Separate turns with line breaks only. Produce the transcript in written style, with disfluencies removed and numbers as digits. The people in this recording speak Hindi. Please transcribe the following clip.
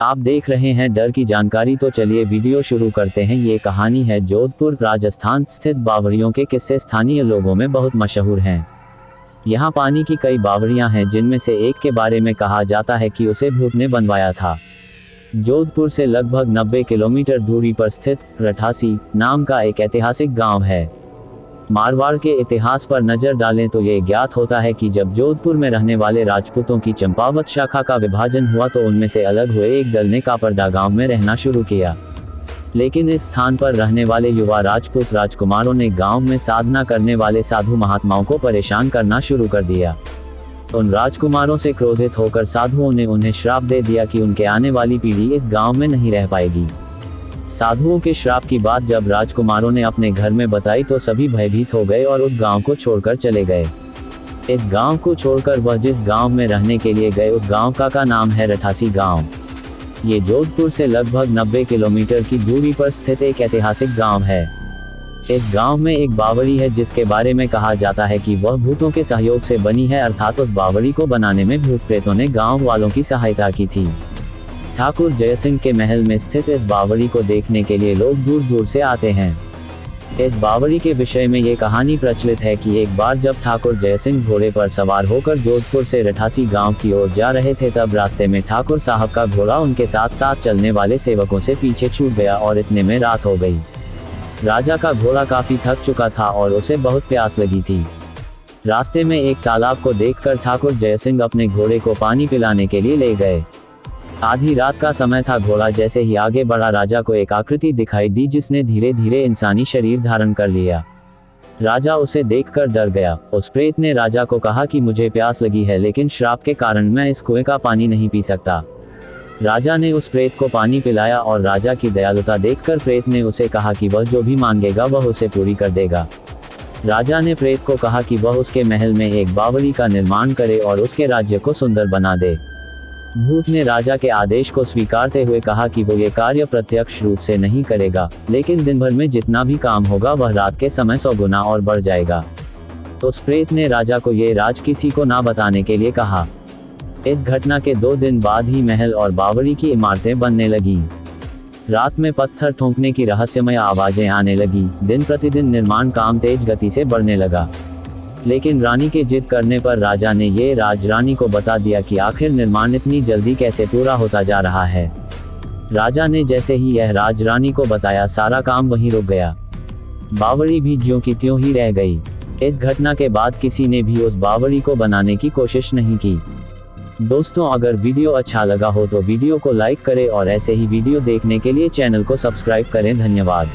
आप देख रहे हैं डर की जानकारी, तो चलिए वीडियो शुरू करते हैं। ये कहानी है जोधपुर राजस्थान स्थित बावड़ियों के किस्से। स्थानीय लोगों में बहुत मशहूर हैं। यहाँ पानी की कई बावड़ियाँ हैं, जिनमें से एक के बारे में कहा जाता है कि उसे भूत ने बनवाया था। जोधपुर से लगभग 90 किलोमीटर दूरी पर स्थित रठासी नाम का एक ऐतिहासिक गांव है। मारवाड़ के इतिहास पर नजर डालें तो ये ज्ञात होता है कि जब जोधपुर में रहने वाले राजपूतों की चंपावत शाखा का विभाजन हुआ तो उनमें से अलग हुए एक दल ने कापरदा गांव में रहना शुरू किया। लेकिन इस स्थान पर रहने वाले युवा राजपूत राजकुमारों ने गांव में साधना करने वाले साधु महात्माओं को परेशान करना शुरू कर दिया। उन राजकुमारों से क्रोधित होकर साधुओं ने उन्हें श्राप दे दिया कि उनके आने वाली पीढ़ी इस गांव में नहीं रह पाएगी। साधुओं के श्राप की बात जब राजकुमारों ने अपने घर में बताई तो सभी भयभीत हो गए और उस गांव को छोड़कर चले गए। इस गांव को छोड़कर वह जिस गांव में रहने के लिए गए उस गांव का नाम है रठासी गांव। ये जोधपुर से लगभग 90 किलोमीटर की दूरी पर स्थित एक ऐतिहासिक गांव है। इस गांव में एक बावड़ी है जिसके बारे में कहा जाता है कि वह भूतों के सहयोग से बनी है, अर्थात उस बावड़ी को बनाने में भूत प्रेतों ने गांव वालों की सहायता की थी। ठाकुर जयसिंह के महल में स्थित इस बावड़ी को देखने के लिए लोग दूर दूर से आते हैं। इस बावड़ी के विषय में ये कहानी प्रचलित है कि एक बार जब ठाकुर जयसिंह घोड़े पर सवार होकर जोधपुर से रठासी गांव की ओर जा रहे थे, तब रास्ते में ठाकुर साहब का घोड़ा उनके साथ साथ चलने वाले सेवकों से पीछे छूट गया और इतने में रात हो गई। राजा का घोड़ा काफी थक चुका था और उसे बहुत प्यास लगी थी। रास्ते में एक तालाब को देखकर ठाकुर जयसिंह अपने घोड़े को पानी पिलाने के लिए ले गए। आधी रात का समय था। घोड़ा जैसे ही आगे बढ़ा, राजा को एक आकृति दिखाई दी जिसने धीरे धीरे इंसानी शरीर धारण कर लिया। राजा उसे देखकर डर गया। उस प्रेत ने राजा को कहा कि मुझे प्यास लगी है, लेकिन श्राप के कारण मैं इस कुएं का पानी नहीं पी सकता। राजा ने उस प्रेत को पानी पिलाया और राजा की दयालुता देखकर प्रेत ने उसे कहा कि वह जो भी मांगेगा वह उसे पूरी कर देगा। राजा ने प्रेत को कहा कि वह उसके महल में एक बावड़ी का निर्माण करे और उसके राज्य को सुंदर बना दे। भूत ने राजा के आदेश को स्वीकारते हुए कहा कि वो ये कार्य प्रत्यक्ष रूप से नहीं करेगा, लेकिन दिन भर में जितना भी काम होगा वह रात के समय 100 गुना और बढ़ जाएगा। उस प्रेत ने राजा को ये राज किसी को ना बताने के लिए कहा। इस घटना के 2 दिन बाद ही महल और बावड़ी की इमारतें बनने लगी। रात में पत्थर ठोंकने की रहस्यमय आवाजें आने लगी। दिन प्रतिदिन निर्माण काम तेज गति से बढ़ने लगा। लेकिन रानी के जिद करने पर राजा ने ये राज रानी को बता दिया कि आखिर निर्माण इतनी जल्दी कैसे पूरा होता जा रहा है। राजा ने जैसे ही यह राज रानी को बताया, सारा काम वहीं रुक गया। बावड़ी भी ज्यों की त्यों ही रह गई। इस घटना के बाद किसी ने भी उस बावड़ी को बनाने की कोशिश नहीं की। दोस्तों, अगर वीडियो अच्छा लगा हो तो वीडियो को लाइक करें और ऐसे ही वीडियो देखने के लिए चैनल को सब्सक्राइब करें। धन्यवाद।